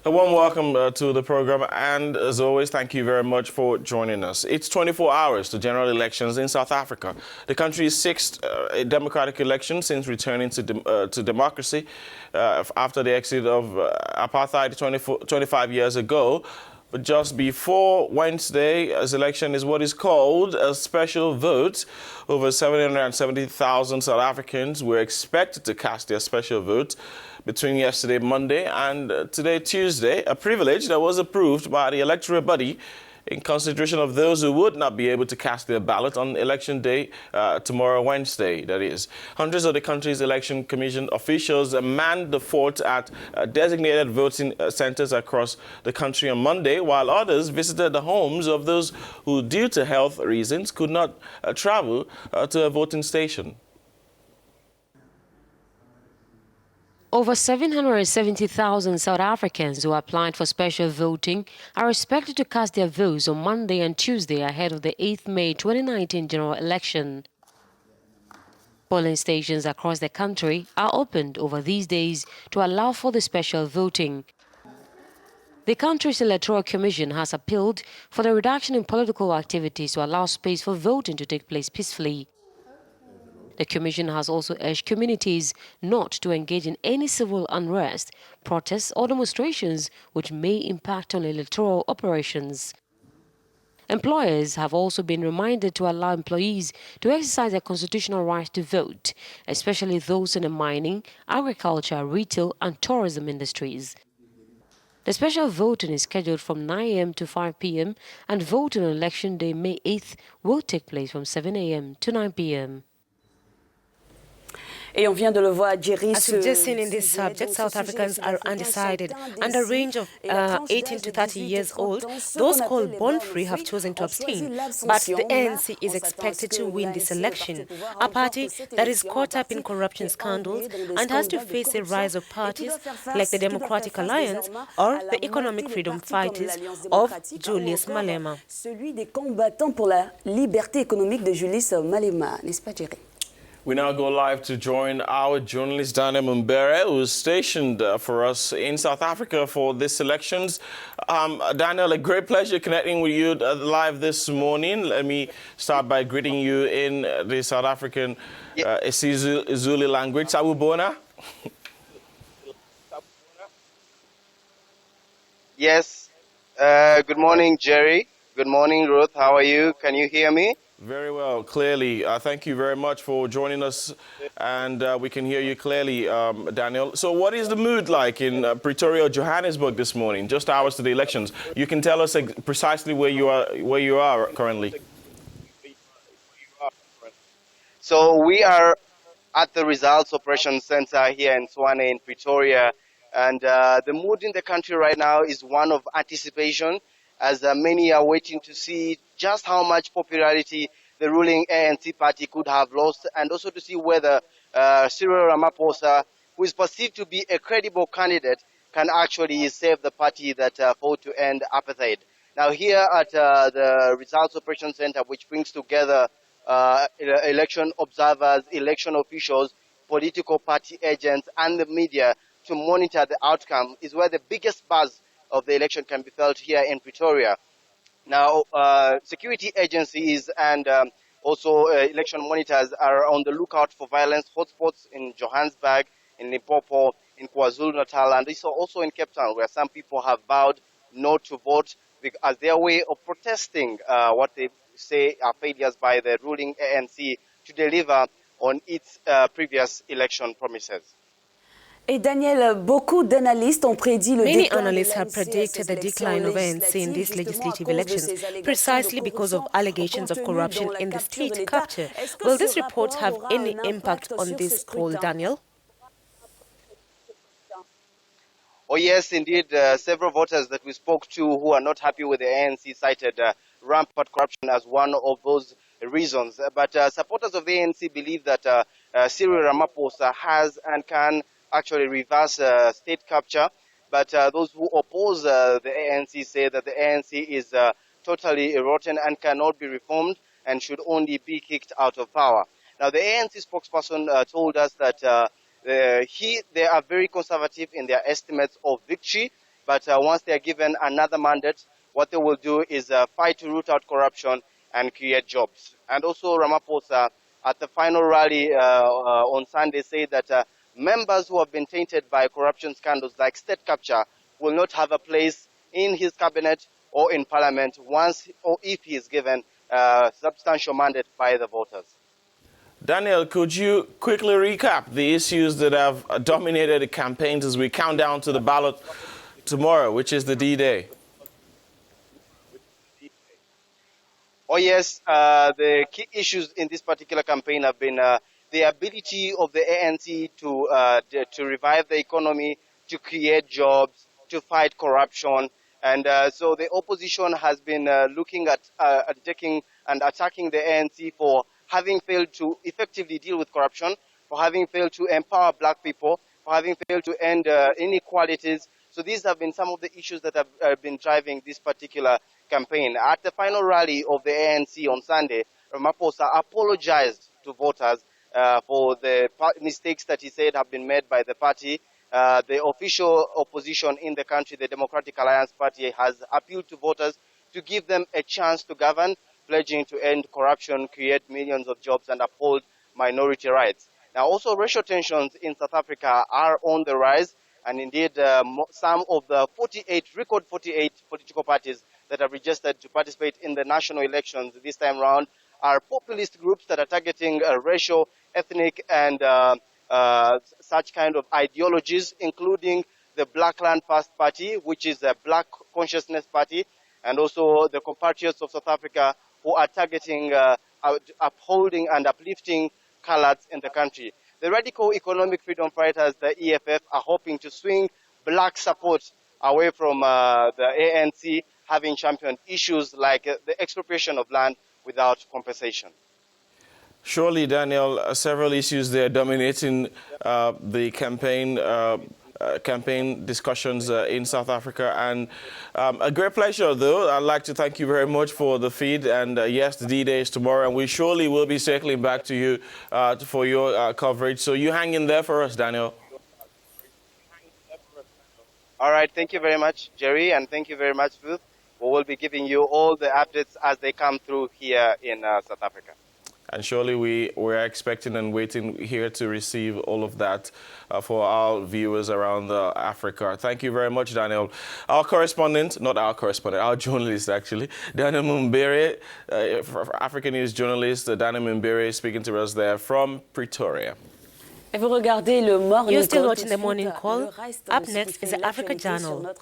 A warm welcome to the program, and as always, thank you very much for joining us. It's 24 hours to general elections in South Africa, the country's sixth democratic election since returning to democracy after the exit of apartheid 25 years ago. But just before Wednesday's election is what is called a special vote. Over 770,000 South Africans were expected to cast their special vote between yesterday, Monday, and today, Tuesday, a privilege that was approved by the electoral body in consideration of those who would not be able to cast their ballot on election day, tomorrow, Wednesday, that is. Hundreds of the country's election commission officials manned the fort at designated voting centers across the country on Monday, while others visited the homes of those who, due to health reasons, could not travel to a voting station. Over 770,000 South Africans who applied for special voting are expected to cast their votes on Monday and Tuesday ahead of the 8th May 2019 general election. Polling stations across the country are opened over these days to allow for the special voting. The country's Electoral Commission has appealed for the reduction in political activities to allow space for voting to take place peacefully. The Commission has also urged communities not to engage in any civil unrest, protests or demonstrations which may impact on electoral operations. Employers have also been reminded to allow employees to exercise their constitutional right to vote, especially those in the mining, agriculture, retail and tourism industries. The special voting is scheduled from 9 a.m. to 5 p.m. and voting on Election Day, May 8th, will take place from 7 a.m. to 9 p.m. As we've just seen in this subject, South Africans are undecided. Under a range of 18 to 30 years old, those called born-free have chosen to abstain. But the ANC is expected to win this election, a party that is caught up in corruption scandals and has to face the rise of parties like the Democratic Alliance or the Economic Freedom Fighters of Julius Malema. Celui des combattants pour la liberté économique de Julius Malema, n'est-ce pas, Jerry? We now go live to join our journalist Daniel Mumbere, who is stationed for us in South Africa for these elections. Daniel, a great pleasure connecting with you live this morning. Let me start by greeting you in the South African Zulu language. Sawubona. Yes. Good morning, Jerry. Good morning, Ruth. How are you? Can you hear me? Very well, clearly. Thank you very much for joining us, and we can hear you clearly, Daniel. So what is the mood like in Pretoria, Johannesburg this morning, just hours to the elections? You can tell us precisely where you are currently. So we are at the Results Operations Center here in Swane in Pretoria, and the mood in the country right now is one of anticipation, as many are waiting to see just how much popularity the ruling ANC party could have lost, and also to see whether Cyril Ramaphosa, who is perceived to be a credible candidate, can actually save the party that fought to end apartheid. Now here at the Results Operations Center, which brings together election observers, election officials, political party agents, and the media to monitor the outcome, is where the biggest buzz of the election can be felt here in Pretoria. Now, security agencies and also election monitors are on the lookout for violence hotspots in Johannesburg, in Limpopo, in KwaZulu-Natal, and also in Cape Town, where some people have vowed not to vote as their way of protesting what they say are failures by the ruling ANC to deliver on its previous election promises. Et Daniel, beaucoup d'analystes ont prédit le Many analysts have predicted the decline of ANC in these legislative elections precisely because of allegations of corruption in the state capture. Will this report have any impact on this poll, Daniel? Oh yes, indeed. Several voters that we spoke to who are not happy with the ANC cited rampant corruption as one of those reasons. But supporters of the ANC believe that Cyril Ramaphosa has and can actually reverse state capture, but those who oppose the ANC say that the ANC is totally rotten and cannot be reformed and should only be kicked out of power. Now, the ANC spokesperson told us that they are very conservative in their estimates of victory, But once they are given another mandate, what they will do is fight to root out corruption and create jobs. And also Ramaphosa, at the final rally on Sunday, said that members who have been tainted by corruption scandals like state capture will not have a place in his cabinet or in parliament once or if he is given a substantial mandate by the voters. Daniel, could you quickly recap the issues that have dominated the campaigns as we count down to the ballot tomorrow, which is the D-Day? Oh yes, the key issues in this particular campaign have been the ability of the ANC to revive the economy, to create jobs, to fight corruption. And so the opposition has been looking at taking and attacking the ANC for having failed to effectively deal with corruption, for having failed to empower black people, for having failed to end inequalities. So these have been some of the issues that have been driving this particular campaign. At the final rally of the ANC on Sunday, Ramaphosa apologized to voters for the mistakes that he said have been made by the party. The official opposition in the country, the Democratic Alliance Party, has appealed to voters to give them a chance to govern, pledging to end corruption, create millions of jobs, and uphold minority rights. Now, also, racial tensions in South Africa are on the rise, and indeed, some of the record 48 political parties that have registered to participate in the national elections this time round are populist groups that are targeting racial, ethnic, and such kind of ideologies, including the Blackland First Party, which is a black consciousness party, and also the compatriots of South Africa who are targeting upholding and uplifting colors in the country. The Radical Economic Freedom Fighters, the EFF, are hoping to swing black support away from the ANC, having championed issues like the expropriation of land without compensation. Surely, Daniel, several issues there dominating the campaign discussions in South Africa. And a great pleasure, though. I'd like to thank you very much for the feed. And yes, the D-Day is tomorrow, and we surely will be circling back to you for your coverage. So you hang in there for us, Daniel. All right. Thank you very much, Jerry, and thank you very much, Ruth. We will be giving you all the updates as they come through here in South Africa. And surely we're expecting and waiting here to receive all of that for our viewers around Africa. Thank you very much, Daniel. Our journalist, actually, Daniel Mumbere, Africanews journalist, Daniel Mumbere, speaking to us there from Pretoria. You're still watching the Morning Call. Up next is the Africa Journal.